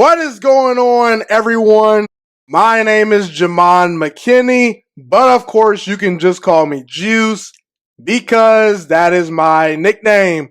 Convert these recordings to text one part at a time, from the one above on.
What is going on, everyone? My name is Jamon McKinney, but of course you can just call me Juice because that is my nickname.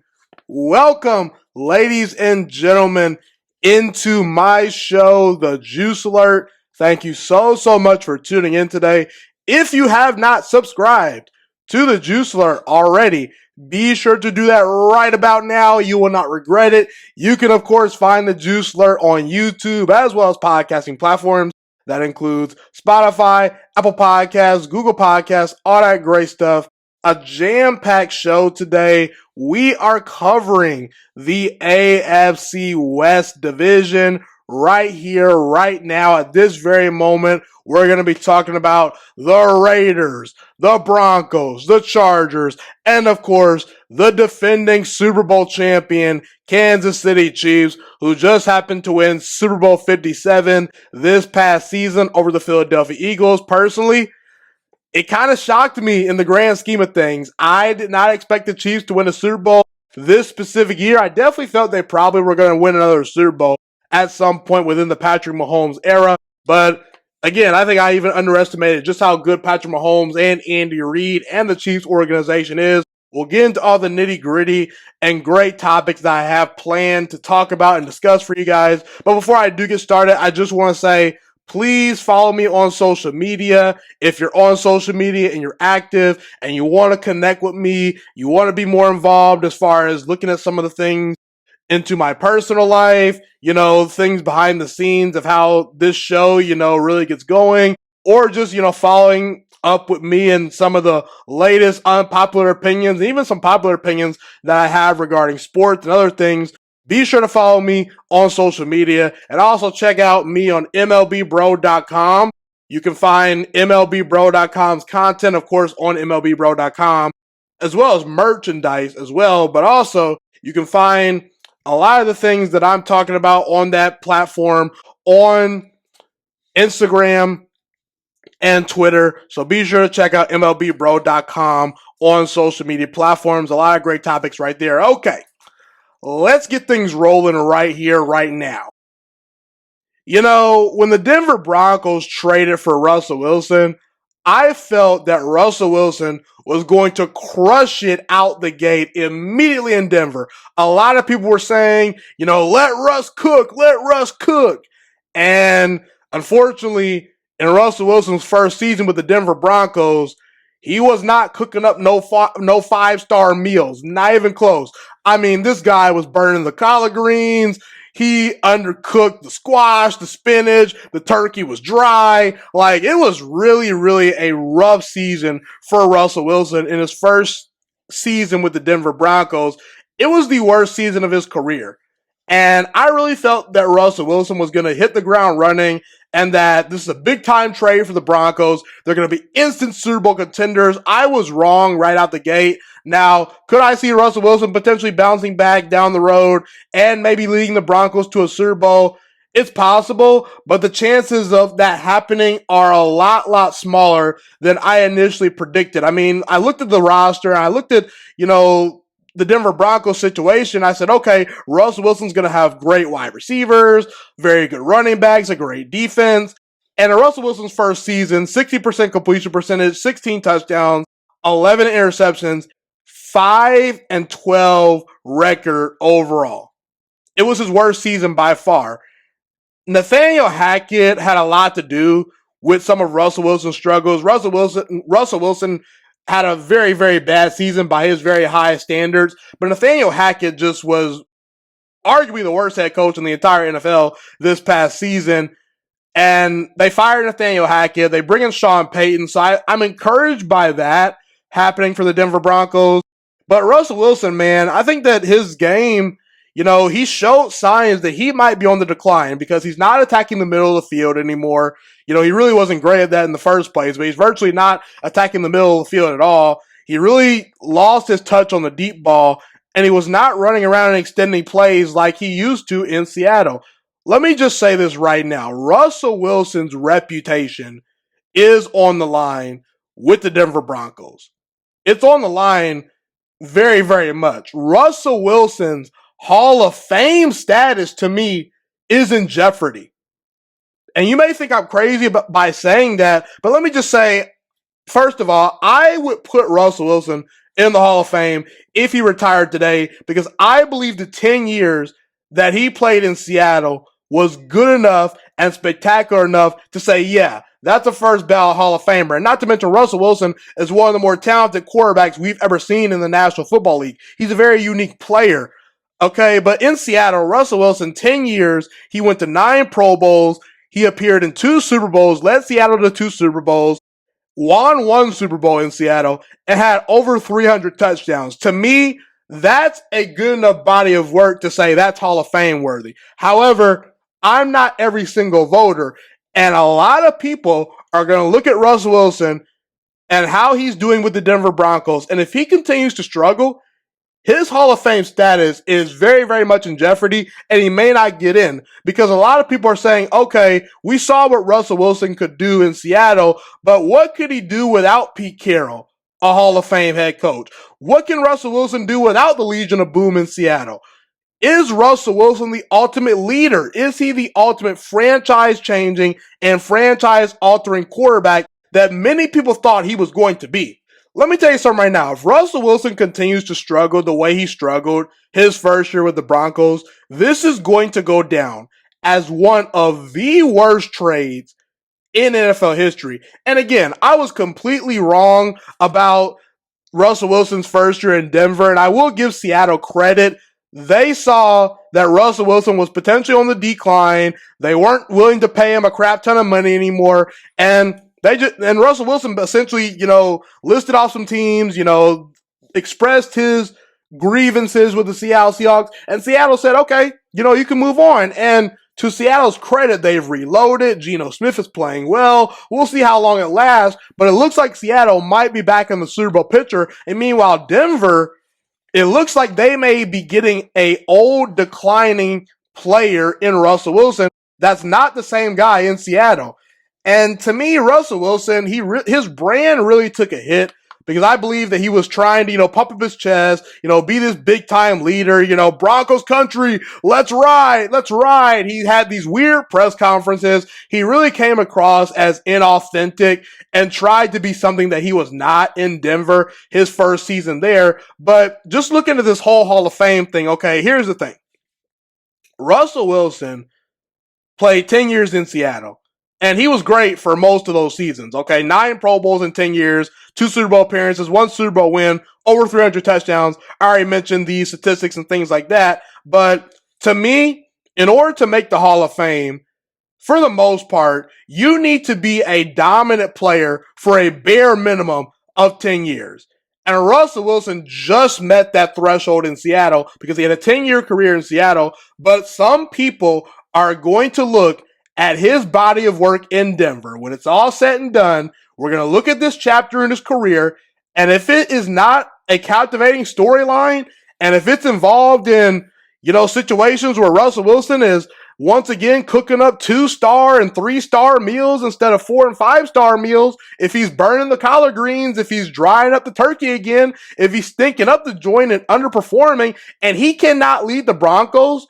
Welcome, ladies and gentlemen, into my show, The Juice Alert. Thank you so much for tuning in today. If you have not subscribed to The Juice Alert already, be sure to do that right about now. You will not regret it. You can, of course, find the Juice Alert on YouTube as well as podcasting platforms. That includes Spotify, Apple Podcasts, Google Podcasts, all that great stuff. A jam-packed show today. We are covering the AFC West division right here, right now, at this very moment. We're going to be talking about the Raiders, the Broncos, the Chargers, and of course, the defending Super Bowl champion, Kansas City Chiefs, who just happened to win Super Bowl 57 this past season over the Philadelphia Eagles. Personally, it kind of shocked me in the grand scheme of things. I did not expect the Chiefs to win a Super Bowl this specific year. I definitely felt they probably were going to win another Super Bowl at some point within the Patrick Mahomes era. But again, I think I even underestimated just how good Patrick Mahomes and Andy Reid and the Chiefs organization is. We'll get into all the nitty-gritty and great topics that I have planned to talk about and discuss for you guys. But before I do get started, I just want to say, please follow me on social media. If you're on social media and you're active and you want to connect with me, you want to be more involved as far as looking at some of the things into my personal life, things behind the scenes of how this show, really gets going, or just, following up with me and some of the latest unpopular opinions, and even some popular opinions that I have regarding sports and other things. Be sure to follow me on social media and also check out me on MLBBro.com. You can find MLBBro.com's content, of course, on MLBBro.com, as well as merchandise as well. But also, you can find a lot of the things that I'm talking about on that platform on Instagram and Twitter. So be sure to check out MLBBro.com on social media platforms. A lot of great topics right there. Okay. Let's get things rolling right here, right now. When the Denver Broncos traded for Russell Wilson, I felt that Russell Wilson was going to crush it out the gate immediately in Denver. A lot of people were saying, let Russ cook, let Russ cook. And unfortunately, in Russell Wilson's first season with the Denver Broncos, he was not cooking up no five-star meals, not even close. I mean, this guy was burning the collard greens. He undercooked the squash, the spinach, the turkey was dry. Like, it was really a rough season for Russell Wilson in his first season with the Denver Broncos. It was the worst season of his career. And I really felt that Russell Wilson was going to hit the ground running and that this is a big-time trade for the Broncos. They're going to be instant Super Bowl contenders. I was wrong right out the gate. Now, could I see Russell Wilson potentially bouncing back down the road and maybe leading the Broncos to a Super Bowl? It's possible, but the chances of that happening are a lot smaller than I initially predicted. I mean, I looked at the roster, and I looked at, the Denver Broncos situation. I said, okay, Russell Wilson's going to have great wide receivers, very good running backs, a great defense. And in Russell Wilson's first season, 60% completion percentage, 16 touchdowns, 11 interceptions, 5-12 record overall. It was his worst season by far. Nathaniel Hackett had a lot to do with some of Russell Wilson's struggles. Russell Wilson had a very bad season by his very high standards, but Nathaniel Hackett just was arguably the worst head coach in the entire NFL this past season. And they fired Nathaniel Hackett. They bring in Sean Payton. So I'm encouraged by that happening for the Denver Broncos. But Russell Wilson, man, I think that his game, he showed signs that he might be on the decline because he's not attacking the middle of the field anymore. He really wasn't great at that in the first place, but he's virtually not attacking the middle of the field at all. He really lost his touch on the deep ball, and he was not running around and extending plays like he used to in Seattle. Let me just say this right now. Russell Wilson's reputation is on the line with the Denver Broncos. It's on the line very much. Russell Wilson's Hall of Fame status, to me, is in jeopardy. And you may think I'm crazy by saying that, but let me just say, first of all, I would put Russell Wilson in the Hall of Fame if he retired today, because I believe the 10 years that he played in Seattle was good enough and spectacular enough to say, yeah, that's a first ballot Hall of Famer. And not to mention, Russell Wilson is one of the more talented quarterbacks we've ever seen in the National Football League. He's a very unique player. Okay, but in Seattle, Russell Wilson, 10 years, he went to 9 Pro Bowls. He appeared in 2 Super Bowls, led Seattle to 2 Super Bowls, won 1 Super Bowl in Seattle, and had over 300 touchdowns. To me, that's a good enough body of work to say that's Hall of Fame worthy. However, I'm not every single voter, and a lot of people are going to look at Russell Wilson and how he's doing with the Denver Broncos, and if he continues to struggle, his Hall of Fame status is very, very much in jeopardy, and he may not get in because a lot of people are saying, okay, we saw what Russell Wilson could do in Seattle, but what could he do without Pete Carroll, a Hall of Fame head coach? What can Russell Wilson do without the Legion of Boom in Seattle? Is Russell Wilson the ultimate leader? Is he the ultimate franchise-changing and franchise-altering quarterback that many people thought he was going to be? Let me tell you something right now. If Russell Wilson continues to struggle the way he struggled his first year with the Broncos, this is going to go down as one of the worst trades in NFL history. And again, I was completely wrong about Russell Wilson's first year in Denver, and I will give Seattle credit. They saw that Russell Wilson was potentially on the decline. They weren't willing to pay him a crap ton of money anymore, and Russell Wilson essentially, listed off some teams, expressed his grievances with the Seattle Seahawks, and Seattle said, okay, you can move on. And to Seattle's credit, they've reloaded. Geno Smith is playing well. We'll see how long it lasts, but it looks like Seattle might be back in the Super Bowl picture. And meanwhile, Denver, it looks like they may be getting a old declining player in Russell Wilson. That's not the same guy in Seattle. And to me, Russell Wilson, his brand really took a hit because I believe that he was trying to, pump up his chest, be this big time leader, Broncos country, let's ride. He had these weird press conferences. He really came across as inauthentic and tried to be something that he was not in Denver his first season there. But just looking at this whole Hall of Fame thing, okay, here's the thing. Russell Wilson played 10 years in Seattle. And he was great for most of those seasons, okay? 9 Pro Bowls in 10 years, 2 Super Bowl appearances, 1 Super Bowl win, over 300 touchdowns. I already mentioned these statistics and things like that. But to me, in order to make the Hall of Fame, for the most part, you need to be a dominant player for a bare minimum of 10 years. And Russell Wilson just met that threshold in Seattle because he had a 10-year career in Seattle. But some people are going to look at his body of work in Denver. When it's all said and done, we're going to look at this chapter in his career, and if it is not a captivating storyline, and if it's involved in, situations where Russell Wilson is once again cooking up 2-star and 3-star meals instead of 4 and 5-star meals, if he's burning the collard greens, if he's drying up the turkey again, if he's stinking up the joint and underperforming, and he cannot lead the Broncos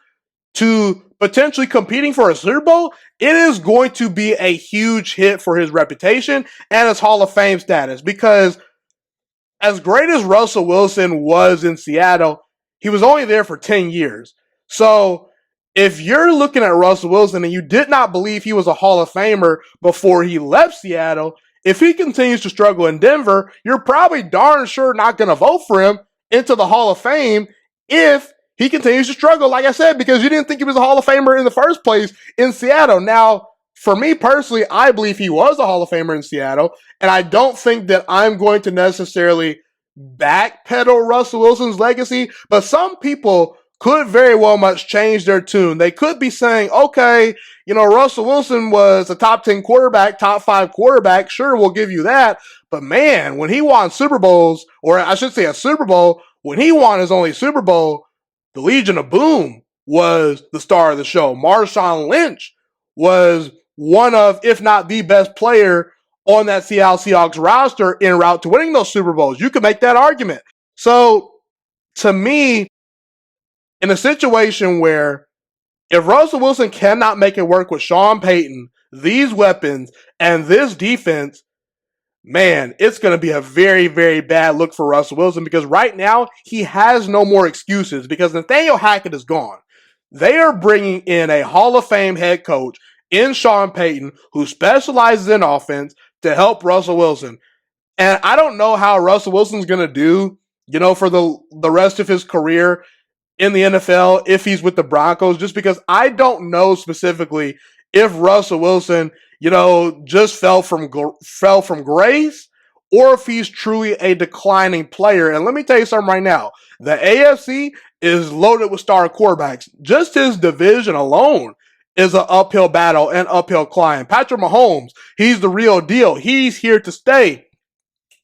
to potentially competing for a Super Bowl, it is going to be a huge hit for his reputation and his Hall of Fame status. Because as great as Russell Wilson was in Seattle, he was only there for 10 years. So if you're looking at Russell Wilson and you did not believe he was a Hall of Famer before he left Seattle, if he continues to struggle in Denver, you're probably darn sure not going to vote for him into the Hall of Fame if he continues to struggle, like I said, because you didn't think he was a Hall of Famer in the first place in Seattle. Now, for me personally, I believe he was a Hall of Famer in Seattle, and I don't think that I'm going to necessarily backpedal Russell Wilson's legacy, but some people could very well much change their tune. They could be saying, okay, Russell Wilson was a top 10 quarterback, top 5 quarterback. Sure, we'll give you that. But man, when he won Super Bowls, or I should say a Super Bowl, when he won his only Super Bowl, the Legion of Boom was the star of the show. Marshawn Lynch was one of, if not the best player on that Seattle Seahawks roster en route to winning those Super Bowls. You could make that argument. So, to me, in a situation where If Russell Wilson cannot make it work with Sean Payton, these weapons, and this defense, man, it's going to be a very, very bad look for Russell Wilson because right now he has no more excuses because Nathaniel Hackett is gone. They are bringing in a Hall of Fame head coach in Sean Payton who specializes in offense to help Russell Wilson. And I don't know how Russell Wilson's going to do, for the rest of his career in the NFL if he's with the Broncos, just because I don't know specifically if Russell Wilson, just fell from grace or if he's truly a declining player. And let me tell you something right now. The AFC is loaded with star quarterbacks. Just his division alone is an uphill battle and uphill climb. Patrick Mahomes, he's the real deal. He's here to stay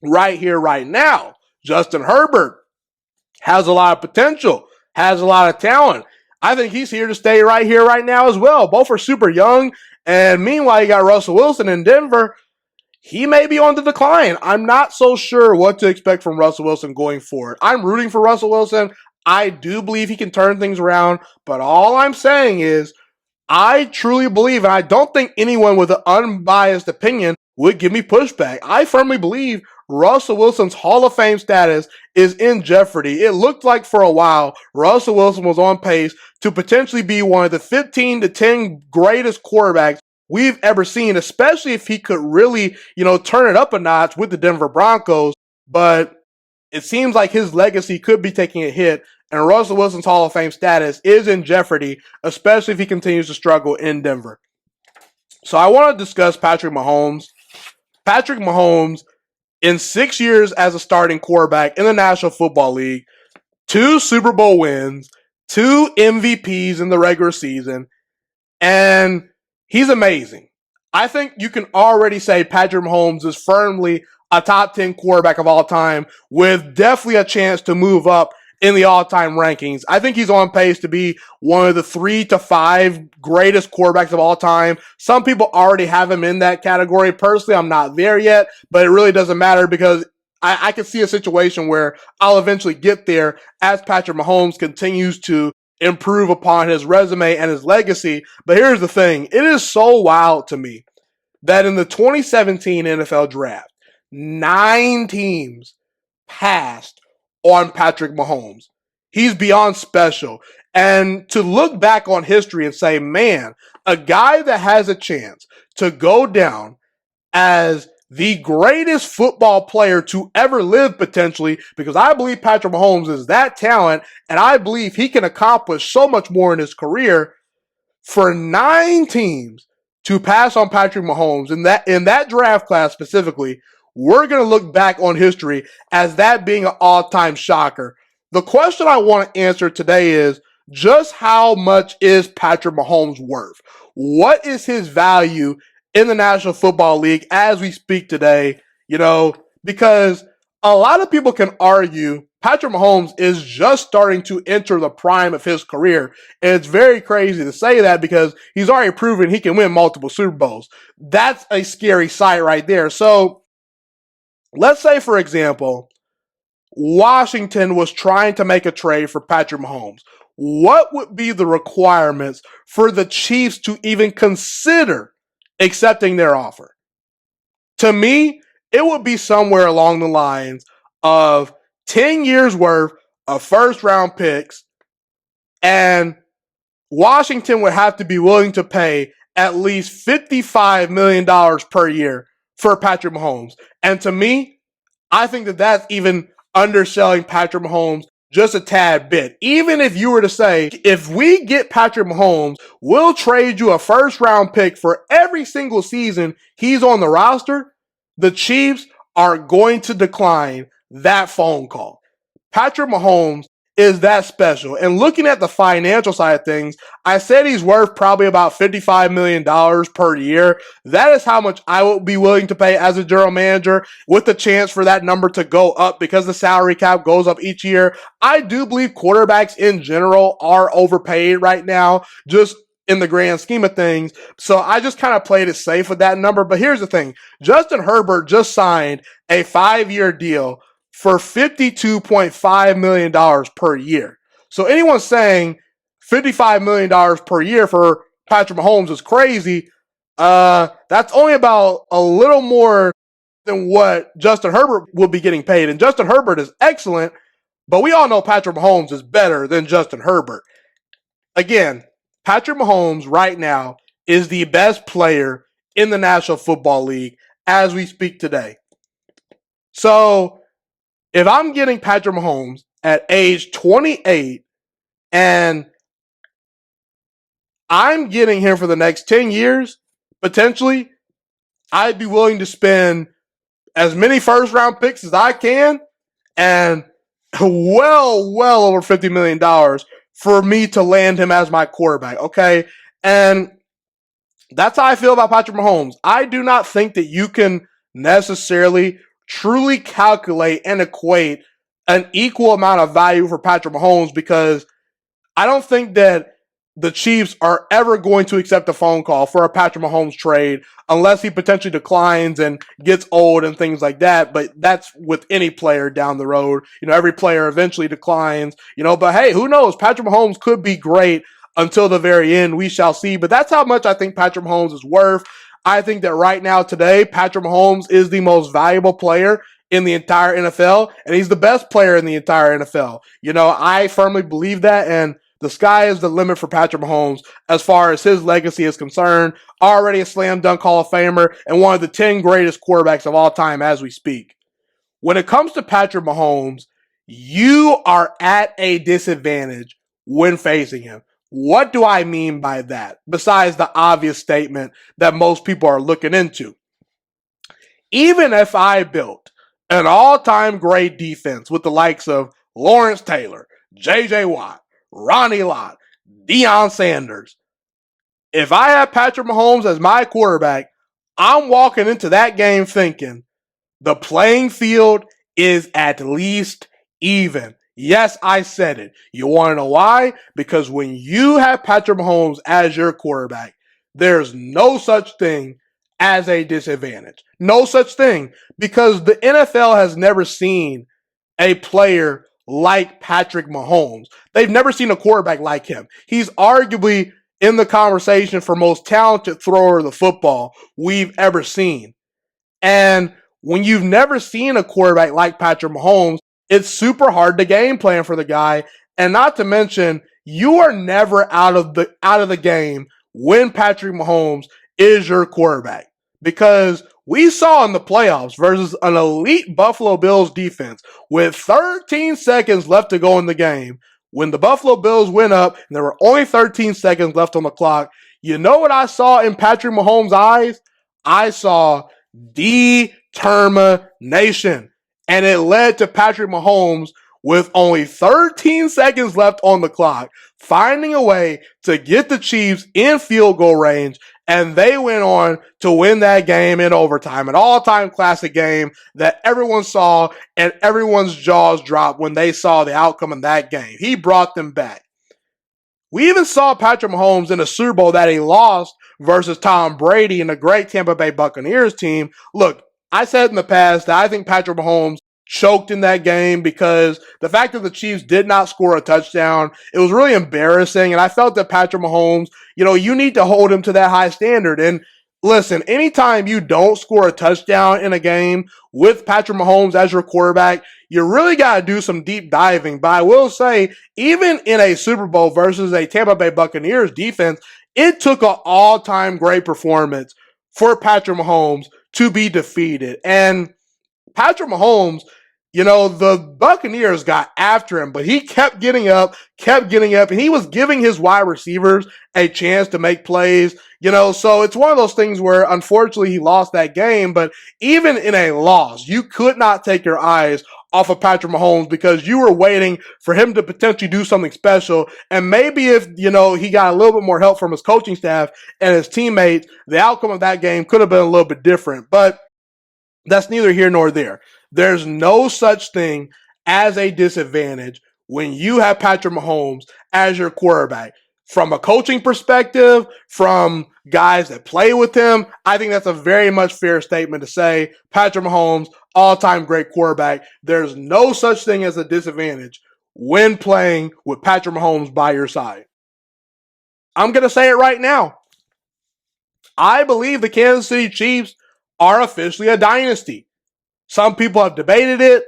right here, right now. Justin Herbert has a lot of potential, has a lot of talent. I think he's here to stay right here, right now as well. Both are super young. And meanwhile, you got Russell Wilson in Denver. He may be on the decline. I'm not so sure what to expect from Russell Wilson going forward. I'm rooting for Russell Wilson. I do believe he can turn things around. But all I'm saying is I truly believe, and I don't think anyone with an unbiased opinion would give me pushback. I firmly believe Russell Wilson's Hall of Fame status is in jeopardy. It looked like for a while Russell Wilson was on pace to potentially be one of the 15 to 10 greatest quarterbacks we've ever seen, especially if he could really, turn it up a notch with the Denver Broncos. But it seems like his legacy could be taking a hit, and Russell Wilson's Hall of Fame status is in jeopardy, especially if he continues to struggle in Denver. So I want to discuss Patrick Mahomes. Patrick Mahomes, in 6 years as a starting quarterback in the National Football League, 2 Super Bowl wins, 2 MVPs in the regular season, and he's amazing. I think you can already say Patrick Mahomes is firmly a top 10 quarterback of all time with definitely a chance to move up in the all-time rankings. I think he's on pace to be one of the 3 to 5 greatest quarterbacks of all time. Some people already have him in that category. Personally, I'm not there yet, but it really doesn't matter because I can see a situation where I'll eventually get there as Patrick Mahomes continues to improve upon his resume and his legacy. But here's the thing. It is so wild to me that in the 2017 NFL Draft, 9 teams passed on Patrick Mahomes. He's beyond special. And to look back on history and say, man, a guy that has a chance to go down as the greatest football player to ever live potentially, because I believe Patrick Mahomes is that talent, and I believe he can accomplish so much more in his career. For 9 teams to pass on Patrick Mahomes in that draft class specifically, we're going to look back on history as that being an all-time shocker. The question I want to answer today is just how much is Patrick Mahomes worth? What is his value in the National Football League as we speak today? Because a lot of people can argue Patrick Mahomes is just starting to enter the prime of his career. And it's very crazy to say that because he's already proven he can win multiple Super Bowls. That's a scary sight right there. So let's say, for example, Washington was trying to make a trade for Patrick Mahomes. What would be the requirements for the Chiefs to even consider accepting their offer? To me, it would be somewhere along the lines of 10 years worth of first-round picks, and Washington would have to be willing to pay at least $55 million per year for Patrick Mahomes. And to me, I think that that's even underselling Patrick Mahomes just a tad bit. Even if you were to say, if we get Patrick Mahomes, we'll trade you a first-round pick for every single season he's on the roster, the Chiefs are going to decline that phone call. Patrick Mahomes is that special. And looking at the financial side of things, I said he's worth probably about $55 million per year. That is how much I would be willing to pay as a general manager, with the chance for that number to go up because the salary cap goes up each year. I do believe quarterbacks in general are overpaid right now, just in the grand scheme of things. So I just kind of played it safe with that number. But here's the thing. Justin Herbert just signed a 5-year deal for $52.5 million per year. So anyone saying $55 million per year for Patrick Mahomes is crazy. That's only about a little more than what Justin Herbert will be getting paid. And Justin Herbert is excellent, but we all know Patrick Mahomes is better than Justin Herbert. Again, Patrick Mahomes right now is the best player in the National Football League as we speak today. So if I'm getting Patrick Mahomes at age 28 and I'm getting him for the next 10 years, potentially, I'd be willing to spend as many first round picks as I can and well over $50 million for me to land him as my quarterback, okay? And that's how I feel about Patrick Mahomes. I do not think that you can necessarily truly calculate and equate an equal amount of value for Patrick Mahomes because I don't think that the Chiefs are ever going to accept a phone call for a Patrick Mahomes trade unless he potentially declines and gets old and things like that. But that's with any player down the road. Every player eventually declines, but hey, who knows? Patrick Mahomes could be great until the very end. We shall see. But that's how much I think Patrick Mahomes is worth. I think that right now today, Patrick Mahomes is the most valuable player in the entire NFL, and he's the best player in the entire NFL. I firmly believe that, and the sky is the limit for Patrick Mahomes as far as his legacy is concerned. Already a slam dunk Hall of Famer and one of the 10 greatest quarterbacks of all time as we speak. When it comes to Patrick Mahomes, you are at a disadvantage when facing him. What do I mean by that? Besides the obvious statement that most people are looking into. Even if I built an all-time great defense with the likes of Lawrence Taylor, J.J. Watt, Ronnie Lott, Deion Sanders. If I have Patrick Mahomes as my quarterback, I'm walking into that game thinking the playing field is at least even. Yes, I said it. You want to know why? Because when you have Patrick Mahomes as your quarterback, there's no such thing as a disadvantage. No such thing. Because the NFL has never seen a player like Patrick Mahomes. They've never seen a quarterback like him. He's arguably in the conversation for most talented thrower of the football we've ever seen. And when you've never seen a quarterback like Patrick Mahomes, it's super hard to game plan for the guy. And not to mention, you are never out of the game when Patrick Mahomes is your quarterback. Because we saw in the playoffs versus an elite Buffalo Bills defense with 13 seconds left to go in the game, when the Buffalo Bills went up and there were only 13 seconds left on the clock, you know what I saw in Patrick Mahomes' eyes? I saw determination. And it led to Patrick Mahomes with only 13 seconds left on the clock, finding a way to get the Chiefs in field goal range, and they went on to win that game in overtime, an all-time classic game that everyone saw and everyone's jaws dropped when they saw the outcome of that game. He brought them back. We even saw Patrick Mahomes in a Super Bowl that he lost versus Tom Brady and a great Tampa Bay Buccaneers team. Look, I said in the past that I think Patrick Mahomes choked in that game because the fact that the Chiefs did not score a touchdown, it was really embarrassing. And I felt that Patrick Mahomes, you need to hold him to that high standard. And listen, anytime you don't score a touchdown in a game with Patrick Mahomes as your quarterback, you really got to do some deep diving. But I will say, even in a Super Bowl versus a Tampa Bay Buccaneers defense, it took an all-time great performance for Patrick Mahomes to be defeated. And Patrick Mahomes, the Buccaneers got after him, but he kept getting up, and he was giving his wide receivers a chance to make plays, so it's one of those things where unfortunately he lost that game, but even in a loss, you could not take your eyes off of Patrick Mahomes because you were waiting for him to potentially do something special, and maybe if, he got a little bit more help from his coaching staff and his teammates, the outcome of that game could have been a little bit different, but that's neither here nor there. There's no such thing as a disadvantage when you have Patrick Mahomes as your quarterback. From a coaching perspective, from guys that play with him, I think that's a very much fair statement to say. Patrick Mahomes, all-time great quarterback. There's no such thing as a disadvantage when playing with Patrick Mahomes by your side. I'm going to say it right now. I believe the Kansas City Chiefs are officially a dynasty. Some people have debated it.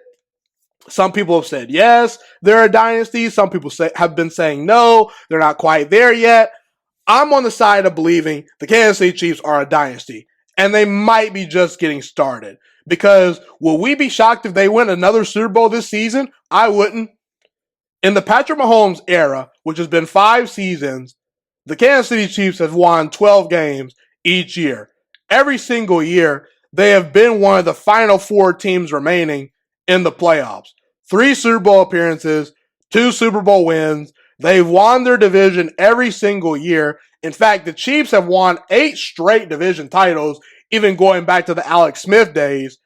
Some people have said yes, they're a dynasty. Some people have been saying no, they're not quite there yet. I'm on the side of believing the Kansas City Chiefs are a dynasty, and they might be just getting started. Because will we be shocked if they win another Super Bowl this season? I wouldn't. In the Patrick Mahomes era, which has been 5 seasons, the Kansas City Chiefs have won 12 games each year. Every single year, they have been one of the final 4 teams remaining in the playoffs. 3 Super Bowl appearances, 2 Super Bowl wins. They've won their division every single year. In fact, the Chiefs have won 8 straight division titles, even going back to the Alex Smith days.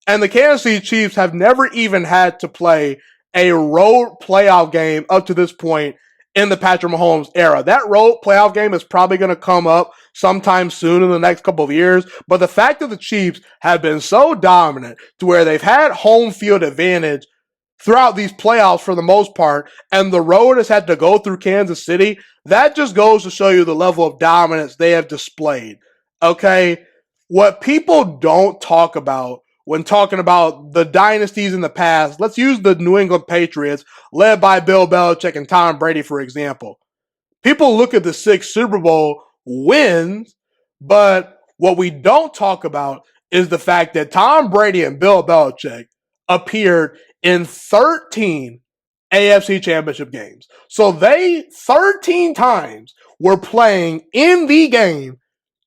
And the Kansas City Chiefs have never even had to play a road playoff game up to this point in the Patrick Mahomes era. That road playoff game is probably going to come up sometime soon in the next couple of years. But the fact that the Chiefs have been so dominant to where they've had home field advantage throughout these playoffs for the most part, and the road has had to go through Kansas City, that just goes to show you the level of dominance they have displayed. Okay? What people don't talk about when talking about the dynasties in the past, let's use the New England Patriots, led by Bill Belichick and Tom Brady, for example. People look at the 6 Super Bowl wins, but what we don't talk about is the fact that Tom Brady and Bill Belichick appeared in 13 AFC Championship games. So they 13 times were playing in the game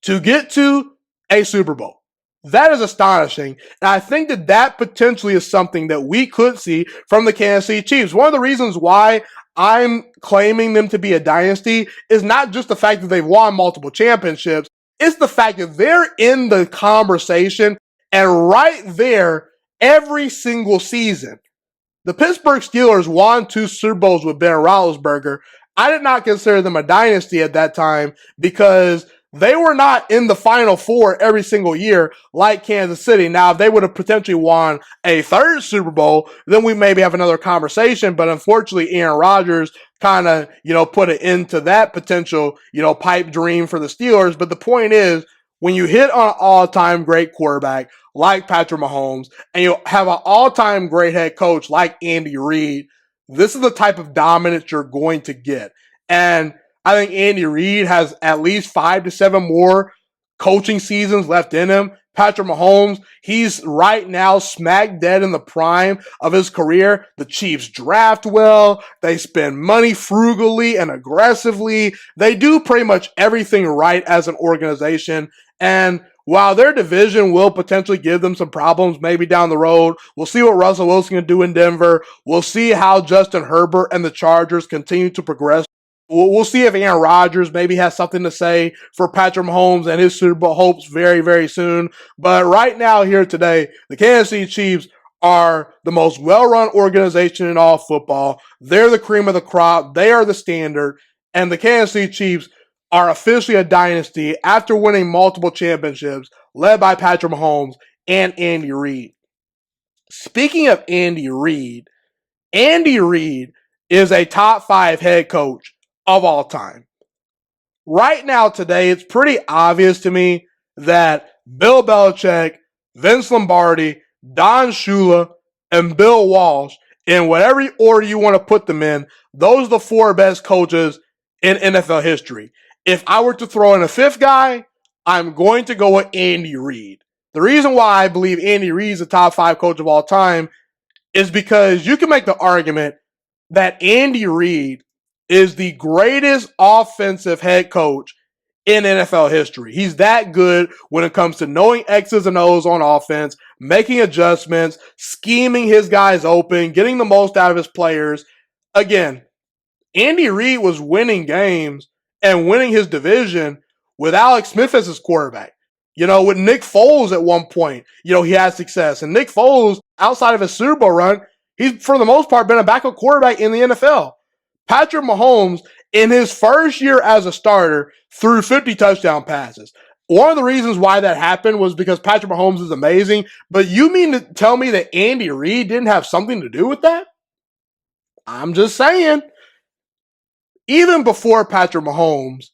to get to a Super Bowl. That is astonishing. And I think that that potentially is something that we could see from the Kansas City Chiefs. One of the reasons why I'm claiming them to be a dynasty is not just the fact that they've won multiple championships. It's the fact that they're in the conversation and right there every single season. The Pittsburgh Steelers won 2 Super Bowls with Ben Roethlisberger. I did not consider them a dynasty at that time because they were not in the Final 4 every single year like Kansas City. Now, if they would have potentially won a 3rd Super Bowl, then we maybe have another conversation. But unfortunately, Aaron Rodgers kind of, put an end to that potential, pipe dream for the Steelers. But the point is, when you hit on an all-time great quarterback like Patrick Mahomes, and you have an all-time great head coach like Andy Reid, this is the type of dominance you're going to get. And I think Andy Reid has at least 5 to 7 more coaching seasons left in him. Patrick Mahomes, he's right now smack dead in the prime of his career. The Chiefs draft well. They spend money frugally and aggressively. They do pretty much everything right as an organization. And while their division will potentially give them some problems maybe down the road, we'll see what Russell Wilson can do in Denver. We'll see how Justin Herbert and the Chargers continue to progress. We'll see if Aaron Rodgers maybe has something to say for Patrick Mahomes and his Super Bowl hopes very, very soon. But right now, here today, the Kansas City Chiefs are the most well-run organization in all football. They're the cream of the crop. They are the standard. And the Kansas City Chiefs are officially a dynasty after winning multiple championships led by Patrick Mahomes and Andy Reid. Speaking of Andy Reid is a top 5 head coach of all time. Right now today, it's pretty obvious to me that Bill Belichick, Vince Lombardi, Don Shula, and Bill Walsh, in whatever order you want to put them in, those are the 4 best coaches in NFL history. If I were to throw in a 5th guy, I'm going to go with Andy Reid. The reason why I believe Andy Reid is the top 5 coach of all time is because you can make the argument that Andy Reid is the greatest offensive head coach in NFL history. He's that good when it comes to knowing X's and O's on offense, making adjustments, scheming his guys open, getting the most out of his players. Again, Andy Reid was winning games and winning his division with Alex Smith as his quarterback. With Nick Foles at one point, he had success. And Nick Foles, outside of his Super Bowl run, he's for the most part been a backup quarterback in the NFL. Patrick Mahomes, in his first year as a starter, threw 50 touchdown passes. One of the reasons why that happened was because Patrick Mahomes is amazing. But you mean to tell me that Andy Reid didn't have something to do with that? I'm just saying. Even before Patrick Mahomes,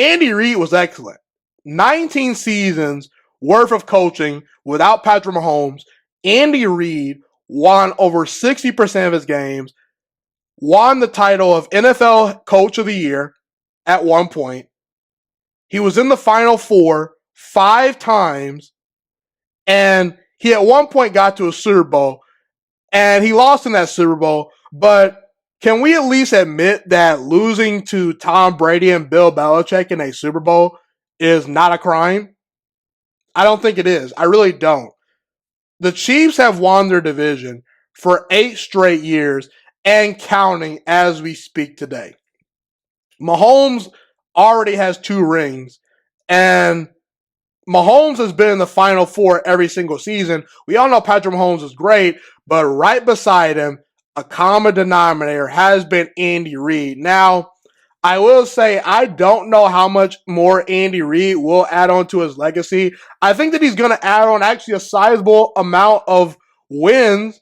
Andy Reid was excellent. 19 seasons worth of coaching without Patrick Mahomes. Andy Reid won over 60% of his games, won the title of NFL Coach of the Year at one point. He was in the Final Four 5 times, and he at one point got to a Super Bowl, and he lost in that Super Bowl. But can we at least admit that losing to Tom Brady and Bill Belichick in a Super Bowl is not a crime? I don't think it is. I really don't. The Chiefs have won their division for 8 straight years and counting as we speak today. Mahomes already has 2 rings, and Mahomes has been in the Final Four every single season. We all know Patrick Mahomes is great, but right beside him, a common denominator has been Andy Reid. Now, I will say I don't know how much more Andy Reid will add on to his legacy. I think that he's going to add on actually a sizable amount of wins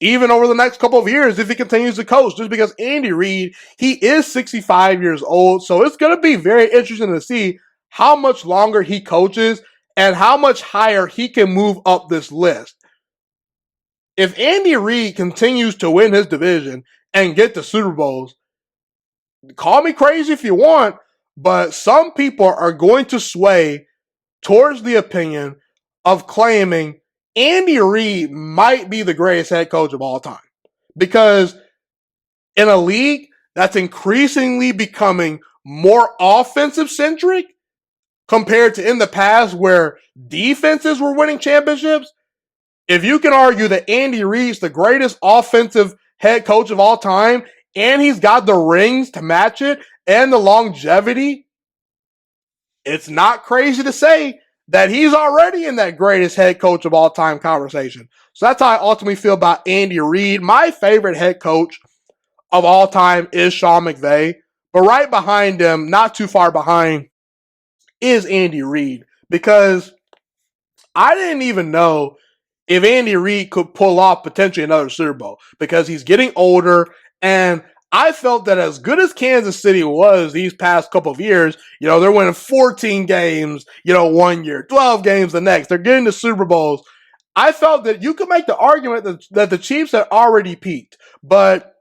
even over the next couple of years if he continues to coach, just because Andy Reid, he is 65 years old. So it's going to be very interesting to see how much longer he coaches and how much higher he can move up this list. If Andy Reid continues to win his division and get to Super Bowls, call me crazy if you want, but some people are going to sway towards the opinion of claiming Andy Reid might be the greatest head coach of all time. Because in a league that's increasingly becoming more offensive centric compared to in the past where defenses were winning championships, if you can argue that Andy Reid's the greatest offensive head coach of all time, and he's got the rings to match it and the longevity, it's not crazy to say that he's already in that greatest head coach of all time conversation. So that's how I ultimately feel about Andy Reid. My favorite head coach of all time is Sean McVay, but right behind him, not too far behind, is Andy Reid, because I didn't even know if Andy Reid could pull off potentially another Super Bowl, because he's getting older, and I felt that as good as Kansas City was these past couple of years, they're winning 14 games, one year, 12 games the next. They're getting to Super Bowls. I felt that you could make the argument that the Chiefs had already peaked, but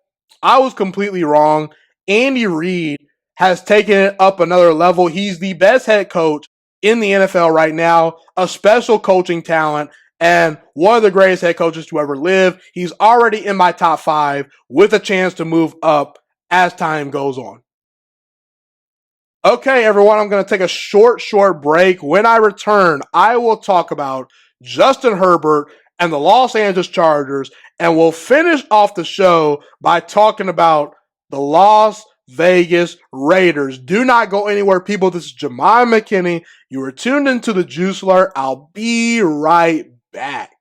I was completely wrong. Andy Reid has taken it up another level. He's the best head coach in the NFL right now, a special coaching talent, and one of the greatest head coaches to ever live. He's already in my top 5 with a chance to move up as time goes on. Okay, everyone, I'm going to take a short break. When I return, I will talk about Justin Herbert and the Los Angeles Chargers, and we'll finish off the show by talking about the Las Vegas Raiders. Do not go anywhere, people. This is Jemima McKinney. You are tuned into the Juice Alert. I'll be right back.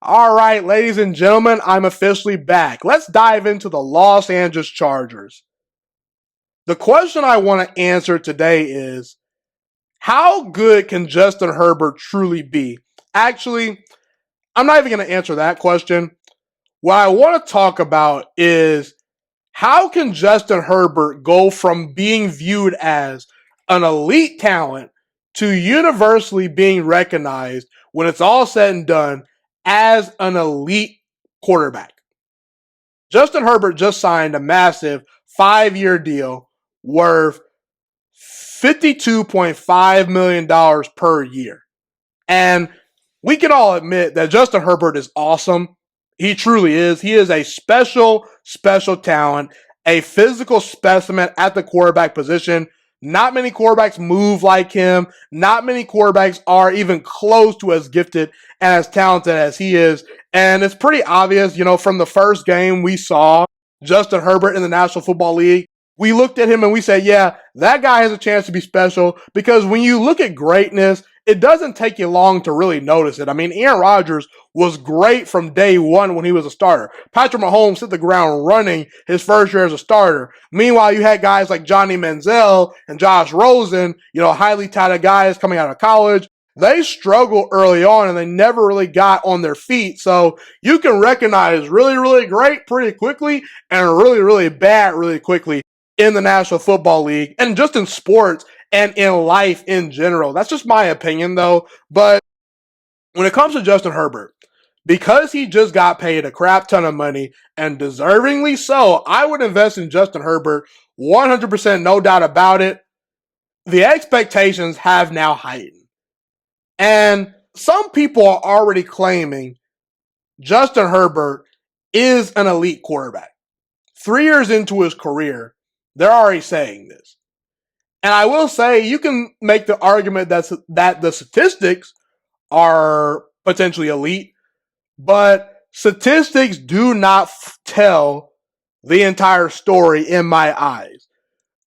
All right, ladies and gentlemen, I'm officially back. Let's dive into the Los Angeles Chargers. The question I want to answer today is, how good can Justin Herbert truly be? Actually, I'm not even going to answer that question. What I want to talk about is, how can Justin Herbert go from being viewed as an elite talent to universally being recognized when it's all said and done as an elite quarterback? Justin Herbert just signed a massive 5-year deal worth $52.5 million per year. And we can all admit that Justin Herbert is awesome. He truly is. He is a special talent, a physical specimen at the quarterback position. Not many quarterbacks move like him. Not many quarterbacks are even close to as gifted and as talented as he is. And it's pretty obvious, from the first game we saw Justin Herbert in the National Football League, we looked at him and we said, yeah, that guy has a chance to be special, because when you look at greatness, it doesn't take you long to really notice it. I mean, Aaron Rodgers was great from day one when he was a starter. Patrick Mahomes hit the ground running his first year as a starter. Meanwhile, you had guys like Johnny Manziel and Josh Rosen, highly touted guys coming out of college. they struggled early on and they never really got on their feet. So you can recognize really, really great pretty quickly and really, really bad really quickly in the National Football League and just in sports and in life in general. That's just my opinion, though. But when it comes to Justin Herbert, because he just got paid a crap ton of money and deservingly so, I would invest in Justin Herbert 100%, no doubt about it. The expectations have now heightened. And some people are already claiming Justin Herbert is an elite quarterback. 3 years into his career, they're already saying this. And I will say, you can make the argument that the statistics are potentially elite, but statistics do not tell the entire story in my eyes.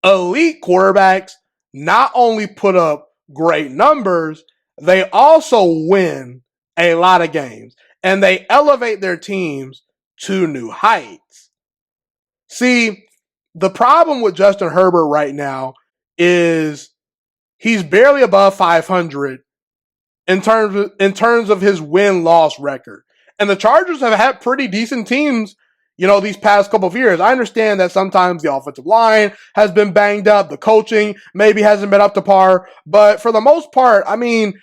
Elite quarterbacks not only put up great numbers, they also win a lot of games and they elevate their teams to new heights. See, the problem with Justin Herbert right now is he's barely above 500 in terms of his win-loss record. And the Chargers have had pretty decent teams, these past couple of years. I understand that sometimes the offensive line has been banged up, the coaching maybe hasn't been up to par, but for the most part, I mean,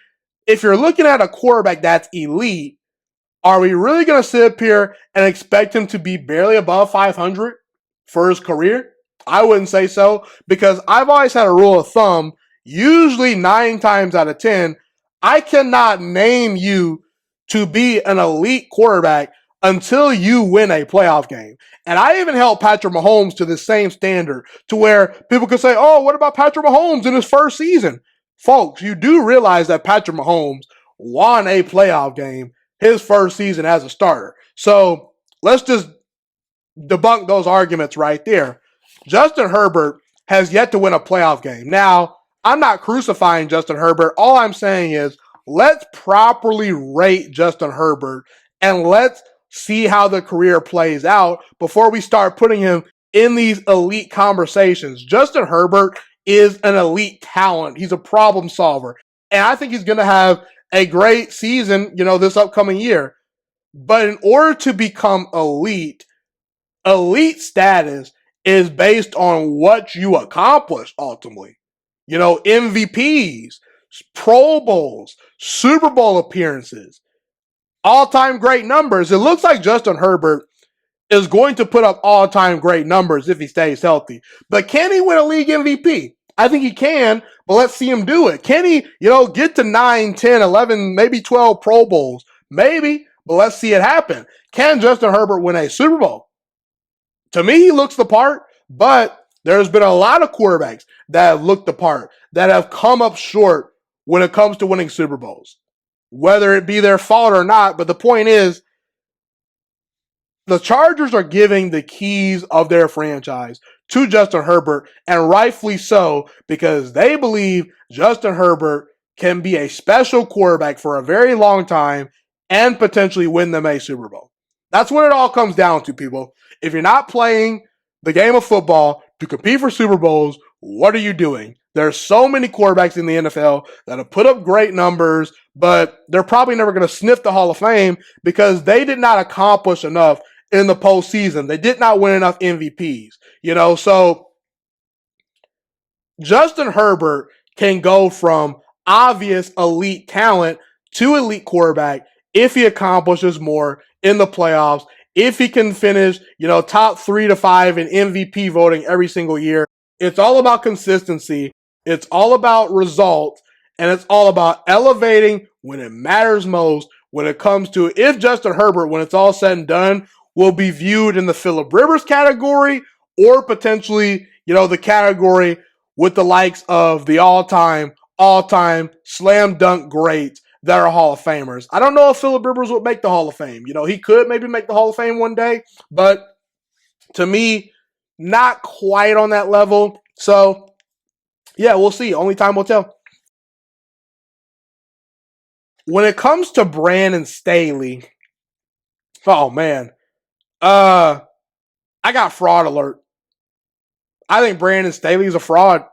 if you're looking at a quarterback that's elite, are we really going to sit up here and expect him to be barely above 500 for his career? I wouldn't say so, because I've always had a rule of thumb, usually 9 times out of 10, I cannot name you to be an elite quarterback until you win a playoff game. And I even held Patrick Mahomes to the same standard, to where people could say, oh, what about Patrick Mahomes in his first season? Folks, you do realize that Patrick Mahomes won a playoff game his first season as a starter. So let's just debunk those arguments right there. Justin Herbert has yet to win a playoff game. Now, I'm not crucifying Justin Herbert. All I'm saying is, let's properly rate Justin Herbert and let's see how the career plays out before we start putting him in these elite conversations. Justin Herbert is an elite talent. He's a problem solver. And I think he's going to have a great season, this upcoming year. But in order to become elite status is based on what you accomplish ultimately. MVPs, Pro Bowls, Super Bowl appearances, all-time great numbers. It looks like Justin Herbert is going to put up all-time great numbers if he stays healthy. But can he win a league MVP? I think he can, but let's see him do it. Can he, get to 9, 10, 11, maybe 12 Pro Bowls? Maybe, but let's see it happen. Can Justin Herbert win a Super Bowl? To me, he looks the part, but there's been a lot of quarterbacks that have looked the part, that have come up short when it comes to winning Super Bowls. Whether it be their fault or not, but the point is, the Chargers are giving the keys of their franchise to Justin Herbert, and rightfully so, because they believe Justin Herbert can be a special quarterback for a very long time and potentially win them a Super Bowl. That's what it all comes down to, people. If you're not playing the game of football to compete for Super Bowls, what are you doing? There's so many quarterbacks in the NFL that have put up great numbers, but they're probably never going to sniff the Hall of Fame because they did not accomplish enough in the postseason. They did not win enough MVPs, so Justin Herbert can go from obvious elite talent to elite quarterback if he accomplishes more in the playoffs, if he can finish, top 3 to 5 in MVP voting every single year. It's all about consistency. It's all about results, and it's all about elevating when it matters most when it comes to if Justin Herbert, when it's all said and done, will be viewed in the Phillip Rivers category or potentially, the category with the likes of the all-time slam dunk greats that are Hall of Famers. I don't know if Phillip Rivers would make the Hall of Fame. He could maybe make the Hall of Fame one day, but to me, not quite on that level. So, yeah, we'll see. Only time will tell. When it comes to Brandon Staley, oh, man. I got fraud alert. I think Brandon Staley is a fraud.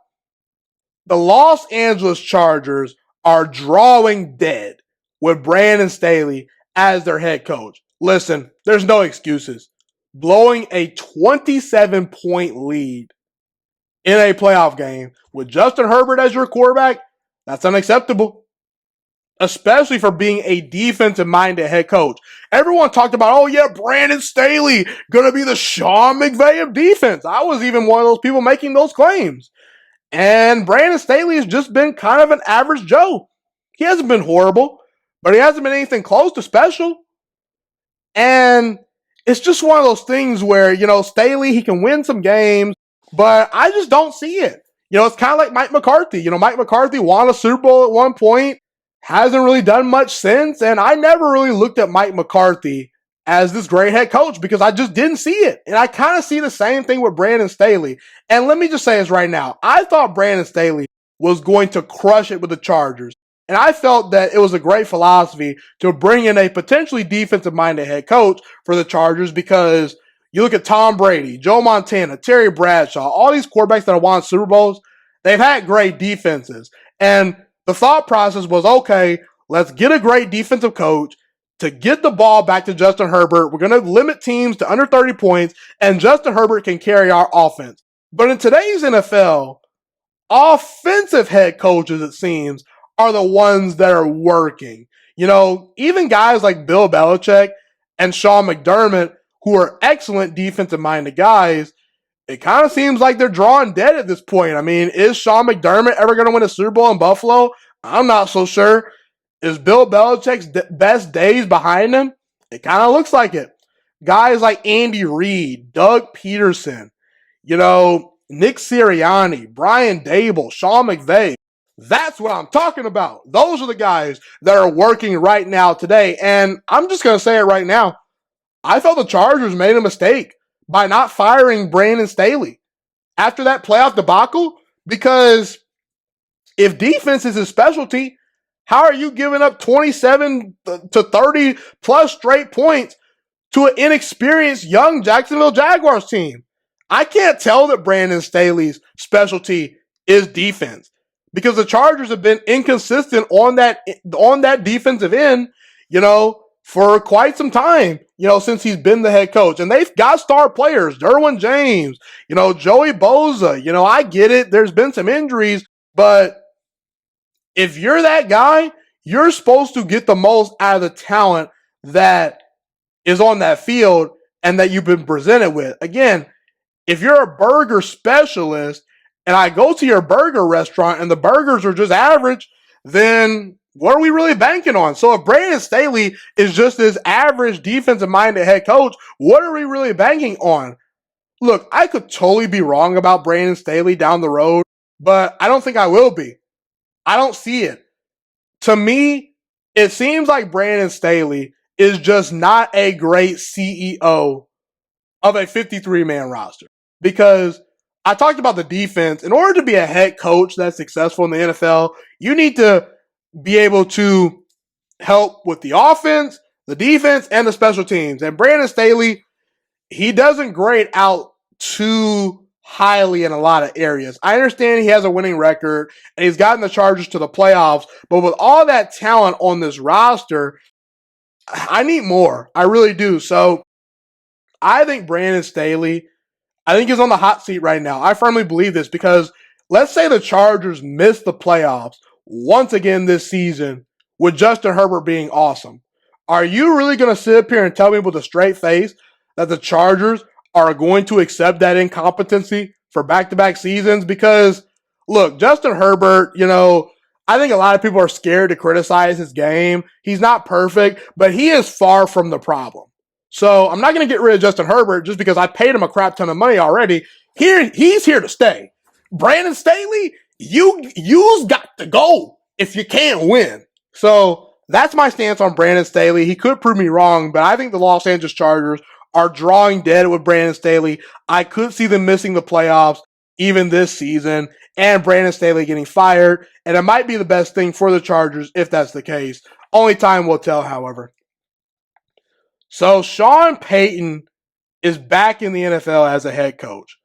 The Los Angeles Chargers are drawing dead with Brandon Staley as their head coach. Listen, there's no excuses. Blowing a 27-point lead in a playoff game with Justin Herbert as your quarterback, that's unacceptable. Especially for being a defensive-minded head coach. Everyone talked about, oh yeah, Brandon Staley gonna be the Sean McVay of defense. I was even one of those people making those claims. And Brandon Staley has just been kind of an average Joe. He hasn't been horrible, but he hasn't been anything close to special. And it's just one of those things where, Staley, he can win some games, but I just don't see it. It's kind of like Mike McCarthy. Mike McCarthy won a Super Bowl at one point, hasn't really done much since, and I never really looked at Mike McCarthy as this great head coach because I just didn't see it. And I kind of see the same thing with Brandon Staley. And let me just say this right now. I thought Brandon Staley was going to crush it with the Chargers. And I felt that it was a great philosophy to bring in a potentially defensive-minded head coach for the Chargers because you look at Tom Brady, Joe Montana, Terry Bradshaw, all these quarterbacks that have won Super Bowls, they've had great defenses. And the thought process was, okay, let's get a great defensive coach to get the ball back to Justin Herbert. We're going to limit teams to under 30 points, and Justin Herbert can carry our offense. But in today's NFL, offensive head coaches, it seems, are the ones that are working. Even guys like Bill Belichick and Sean McDermott, who are excellent defensive-minded guys, it kind of seems like they're drawing dead at this point. I mean, is Sean McDermott ever going to win a Super Bowl in Buffalo? I'm not so sure. Is Bill Belichick's best days behind him? It kind of looks like it. Guys like Andy Reid, Doug Peterson, Nick Sirianni, Brian Dable, Sean McVay. That's what I'm talking about. Those are the guys that are working right now today. And I'm just going to say it right now. I felt the Chargers made a mistake by not firing Brandon Staley after that playoff debacle, because if defense is his specialty, how are you giving up 27 to 30 plus straight points to an inexperienced young Jacksonville Jaguars team? I can't tell that Brandon Staley's specialty is defense because the Chargers have been inconsistent on that defensive end, for quite some time, since he's been the head coach. And they've got star players, Derwin James, Joey Bosa. I get it. There's been some injuries, but if you're that guy, you're supposed to get the most out of the talent that is on that field and that you've been presented with. Again, if you're a burger specialist and I go to your burger restaurant and the burgers are just average, then what are we really banking on? So if Brandon Staley is just this average defensive-minded head coach, what are we really banking on? Look, I could totally be wrong about Brandon Staley down the road, but I don't think I will be. I don't see it. To me, it seems like Brandon Staley is just not a great CEO of a 53-man roster. Because I talked about the defense. In order to be a head coach that's successful in the NFL, you need to be able to help with the offense, the defense, and the special teams. And Brandon Staley, he doesn't grade out too highly in a lot of areas. I understand he has a winning record and he's gotten the Chargers to the playoffs, but with all that talent on this roster, I need more. I really do. So I think Brandon Staley, he's on the hot seat right now. I firmly believe this because let's say the Chargers miss the playoffs once again this season with Justin Herbert being awesome. Are you really going to sit up here and tell me with a straight face that the Chargers are going to accept that incompetency for back-to-back seasons? Because, look, Justin Herbert, I think a lot of people are scared to criticize his game. He's not perfect, but he is far from the problem. So I'm not going to get rid of Justin Herbert just because I paid him a crap ton of money already. He's here to stay. Brandon Staley, you's got to go if you can't win. So that's my stance on Brandon Staley. He could prove me wrong, but I think the Los Angeles Chargers are drawing dead with Brandon Staley. I could see them missing the playoffs even this season and Brandon Staley getting fired. And it might be the best thing for the Chargers if that's the case. Only time will tell, however. So Sean Payton is back in the NFL as a head coach.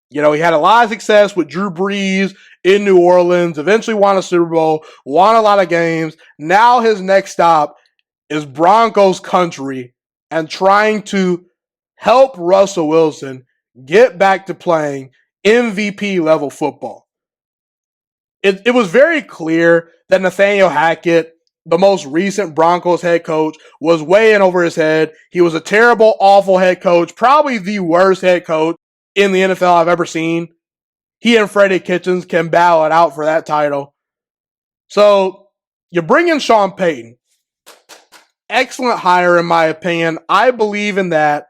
He had a lot of success with Drew Brees in New Orleans, eventually won a Super Bowl, won a lot of games. Now his next stop is Broncos country and trying to help Russell Wilson get back to playing MVP level football. It was very clear that Nathaniel Hackett, the most recent Broncos head coach, was way in over his head. He was a terrible, awful head coach, probably the worst head coach in the NFL I've ever seen. He and Freddie Kitchens can battle it out for that title. So you bring in Sean Payton. Excellent hire, in my opinion. I believe in that.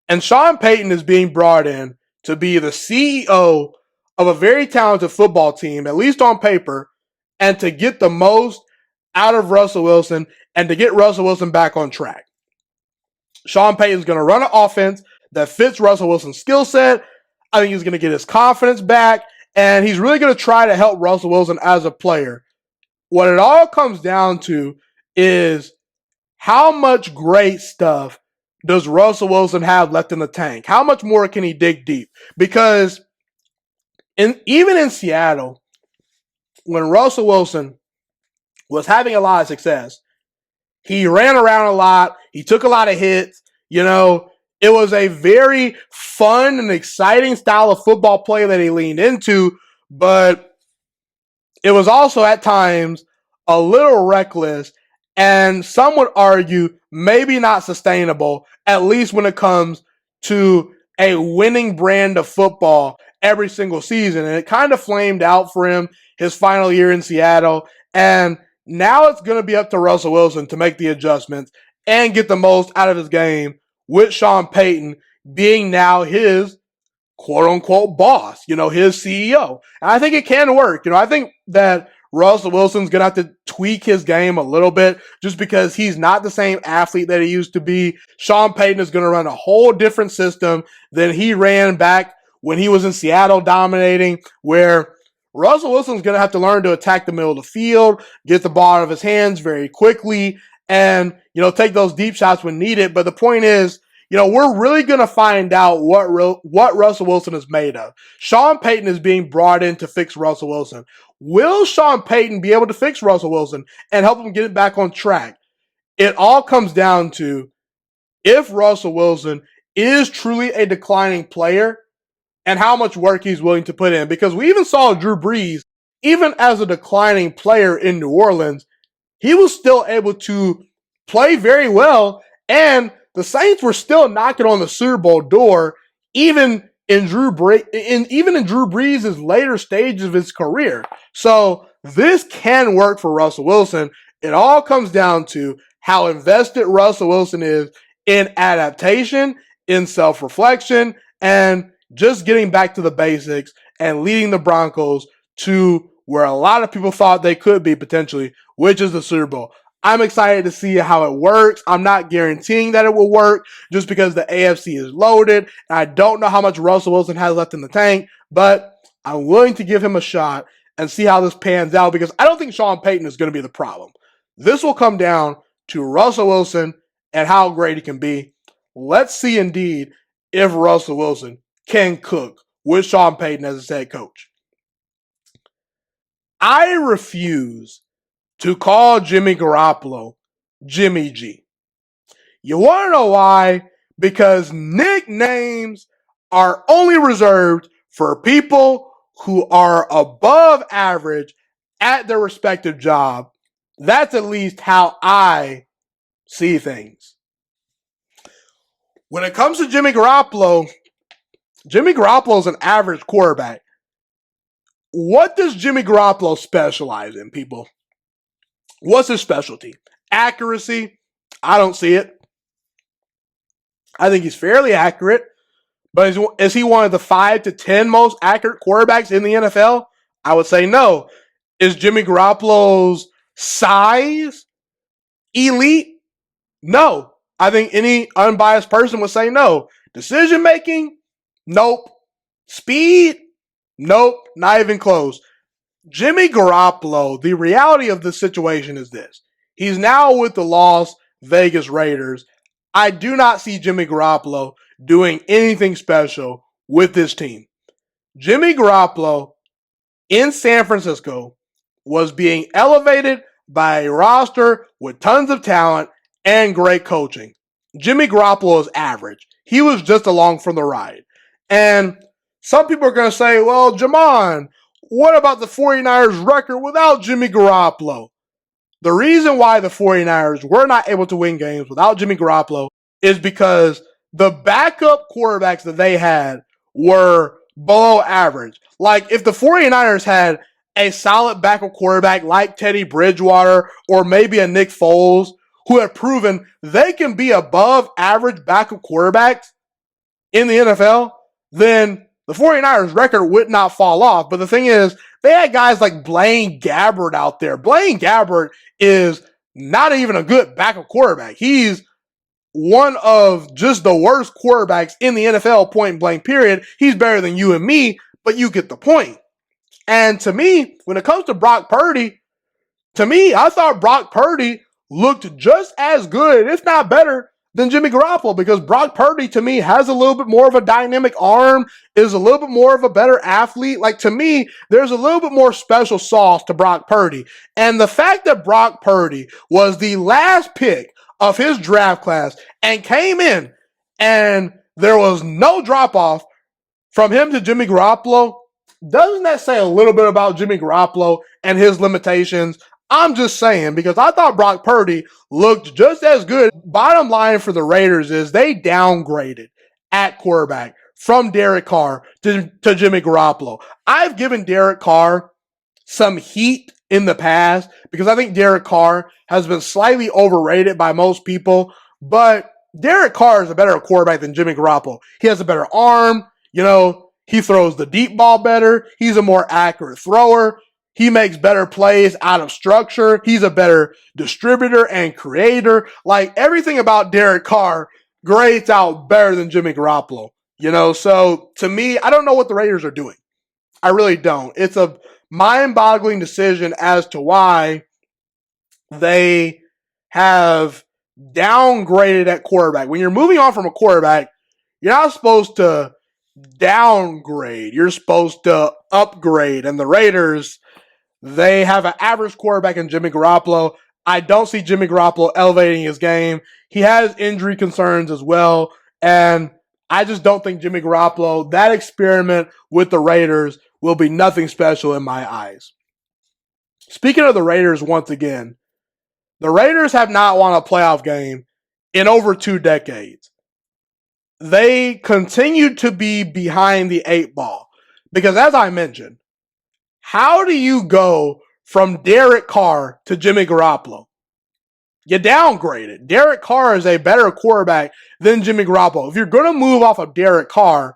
And Sean Payton is being brought in to be the CEO of a very talented football team, at least on paper, and to get the most out of Russell Wilson and to get Russell Wilson back on track. Sean Payton's going to run an offense that fits Russell Wilson's skill set. I think he's going to get his confidence back, and he's really going to try to help Russell Wilson as a player. What it all comes down to is how much great stuff does Russell Wilson have left in the tank? How much more can he dig deep? Because even in Seattle, when Russell Wilson was having a lot of success, he ran around a lot. He took a lot of hits. You know, it was a very fun and exciting style of football play that he leaned into, but it was also at times a little reckless and some would argue maybe not sustainable, at least when it comes to a winning brand of football every single season. And it kind of flamed out for him his final year in Seattle. And now it's going to be up to Russell Wilson to make the adjustments and get the most out of his game with Sean Payton being now his quote-unquote boss, his CEO. And I think it can work. I think that Russell Wilson's going to have to tweak his game a little bit just because he's not the same athlete that he used to be. Sean Payton is going to run a whole different system than he ran back when he was in Seattle dominating, where Russell Wilson's going to have to learn to attack the middle of the field, get the ball out of his hands very quickly, and, take those deep shots when needed. But the point is, we're really going to find out what Russell Wilson is made of. Sean Payton is being brought in to fix Russell Wilson. Will Sean Payton be able to fix Russell Wilson and help him get it back on track? It all comes down to if Russell Wilson is truly a declining player and how much work he's willing to put in. Because we even saw Drew Brees, even as a declining player in New Orleans, he was still able to play very well, and the Saints were still knocking on the Super Bowl door, even in Drew Brees' later stages of his career. So this can work for Russell Wilson. It all comes down to how invested Russell Wilson is in adaptation, in self-reflection, and just getting back to the basics and leading the Broncos to where a lot of people thought they could be potentially, which is the Super Bowl. I'm excited to see how it works. I'm not guaranteeing that it will work just because the AFC is loaded. And I don't know how much Russell Wilson has left in the tank, but I'm willing to give him a shot and see how this pans out because I don't think Sean Payton is going to be the problem. This will come down to Russell Wilson and how great he can be. Let's see indeed if Russell Wilson can cook with Sean Payton as his head coach. I refuse to call Jimmy Garoppolo Jimmy G. You want to know why? Because nicknames are only reserved for people who are above average at their respective job. That's at least how I see things. When it comes to Jimmy Garoppolo is an average quarterback. What does Jimmy Garoppolo specialize in, people? What's his specialty? Accuracy? I don't see it. I think he's fairly accurate, but is he one of the 5 to 10 most accurate quarterbacks in the NFL? I would say no. Is Jimmy Garoppolo's size elite? No. I think any unbiased person would say no. Decision making? Nope. Speed? Nope. Not even close. Jimmy Garoppolo, the reality of the situation is this. He's now with the Las Vegas Raiders. I do not see Jimmy Garoppolo doing anything special with this team. Jimmy Garoppolo in San Francisco was being elevated by a roster with tons of talent and great coaching. Jimmy Garoppolo is average. He was just along for the ride. And some people are going to say, well, Jamon, what about the 49ers record without Jimmy Garoppolo? The reason why the 49ers were not able to win games without Jimmy Garoppolo is because the backup quarterbacks that they had were below average. Like, if the 49ers had a solid backup quarterback like Teddy Bridgewater or maybe a Nick Foles, who have proven they can be above average backup quarterbacks in the NFL, then the 49ers record would not fall off. But the thing is, they had guys like Blaine Gabbert out there. Blaine Gabbert is not even a good backup quarterback. He's one of just the worst quarterbacks in the NFL, point blank, period. He's better than you and me, but you get the point. And to me, when it comes to Brock Purdy, I thought Brock Purdy looked just as good, if not better, than Jimmy Garoppolo, because Brock Purdy, to me, has a little bit more of a dynamic arm, is a little bit more of a better athlete. Like, to me, there's a little bit more special sauce to Brock Purdy. And the fact that Brock Purdy was the last pick of his draft class and came in and there was no drop-off from him to Jimmy Garoppolo, doesn't that say a little bit about Jimmy Garoppolo and his limitations? I'm just saying, because I thought Brock Purdy looked just as good. Bottom line for the Raiders is they downgraded at quarterback from Derek Carr to Jimmy Garoppolo. I've given Derek Carr some heat in the past because I think Derek Carr has been slightly overrated by most people, but Derek Carr is a better quarterback than Jimmy Garoppolo. He has a better arm, he throws the deep ball better. He's a more accurate thrower. He makes better plays out of structure. He's a better distributor and creator. Like, everything about Derek Carr grades out better than Jimmy Garoppolo. So to me, I don't know what the Raiders are doing. I really don't. It's a mind-boggling decision as to why they have downgraded at quarterback. When you're moving on from a quarterback, you're not supposed to downgrade. You're supposed to upgrade. And the Raiders, they have an average quarterback in Jimmy Garoppolo. I don't see Jimmy Garoppolo elevating his game. He has injury concerns as well. And I just don't think Jimmy Garoppolo, that experiment with the Raiders, will be nothing special in my eyes. Speaking of the Raiders once again, the Raiders have not won a playoff game in over 2 decades. They continue to be behind the 8 ball. Because as I mentioned, how do you go from Derek Carr to Jimmy Garoppolo? You downgraded. Derek Carr is a better quarterback than Jimmy Garoppolo. If you're going to move off of Derek Carr,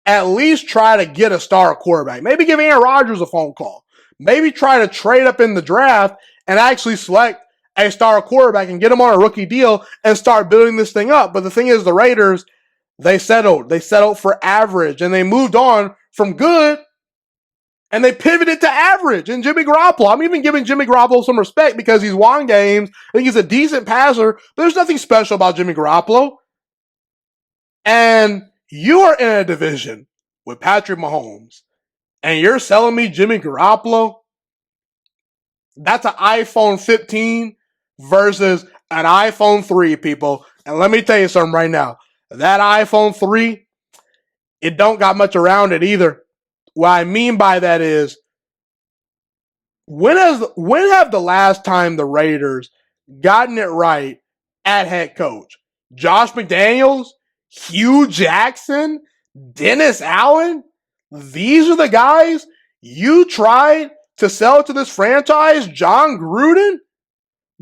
at least try to get a star quarterback. Maybe give Aaron Rodgers a phone call. Maybe try to trade up in the draft and actually select a star quarterback and get him on a rookie deal and start building this thing up. But the thing is, the Raiders, they settled. They settled for average, and they moved on from good, and they pivoted to average. And Jimmy Garoppolo, I'm even giving Jimmy Garoppolo some respect because he's won games. I think he's a decent passer, but there's nothing special about Jimmy Garoppolo. And you are in a division with Patrick Mahomes, and you're selling me Jimmy Garoppolo? That's an iPhone 15 versus an iPhone 3, people. And let me tell you something right now. That iPhone 3, it don't got much around it either. What I mean by that is, when have the last time the Raiders gotten it right at head coach? Josh McDaniels? Hugh Jackson? Dennis Allen? These are the guys you tried to sell to this franchise? John Gruden?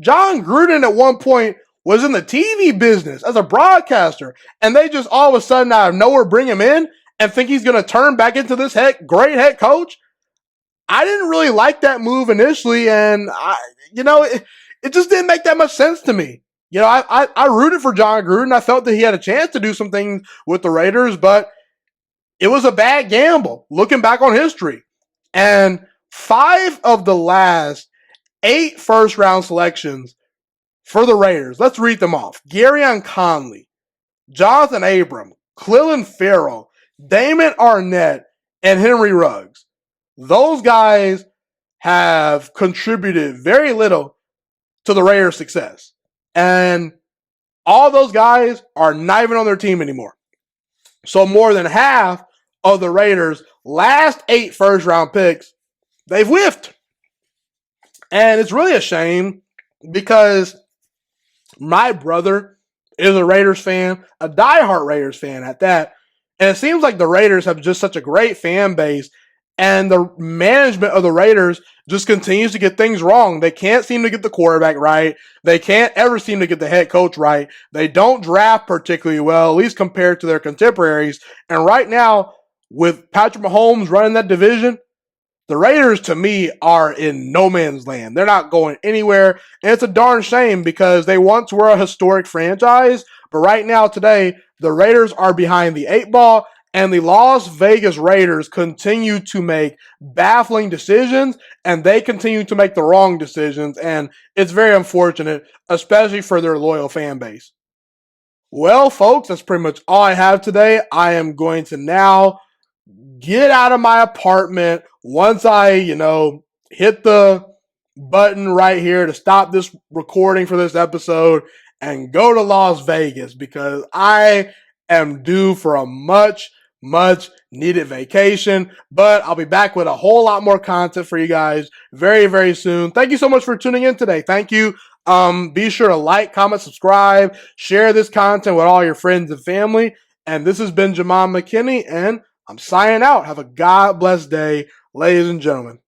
John Gruden at one point was in the TV business as a broadcaster, and they just all of a sudden out of nowhere bring him in and think he's going to turn back into this great head coach. I didn't really like that move initially, and it just didn't make that much sense to me. I rooted for John Gruden. I felt that he had a chance to do some things with the Raiders, but it was a bad gamble looking back on history. And 5 of the last 8 first-round selections for the Raiders, let's read them off. Garyon Conley, Jonathan Abram, Clelin Ferrell, Damon Arnett, and Henry Ruggs. those guys have contributed very little to the Raiders' success. And all those guys are not even on their team anymore. So more than half of the Raiders' last 8 first-round picks, they've whiffed. And it's really a shame because my brother is a Raiders fan, a diehard Raiders fan at that. And it seems like the Raiders have just such a great fan base, and the management of the Raiders just continues to get things wrong. They can't seem to get the quarterback right. They can't ever seem to get the head coach right. They don't draft particularly well, at least compared to their contemporaries. And right now, with Patrick Mahomes running that division, the Raiders, to me, are in no man's land. They're not going anywhere, and it's a darn shame because they once were a historic franchise, but right now, today, the Raiders are behind the 8 ball, and the Las Vegas Raiders continue to make baffling decisions, and they continue to make the wrong decisions, and it's very unfortunate, especially for their loyal fan base. Well, folks, that's pretty much all I have today. I am going to now get out of my apartment once I, hit the button right here to stop this recording for this episode and go to Las Vegas because I am due for a much needed vacation. But I'll be back with a whole lot more content for you guys very, very soon. Thank you so much for tuning in today. Thank you. Be sure to like, comment, subscribe, share this content with all your friends and family. And this has been Jamal McKinney, and I'm signing out. Have a God bless day, ladies and gentlemen.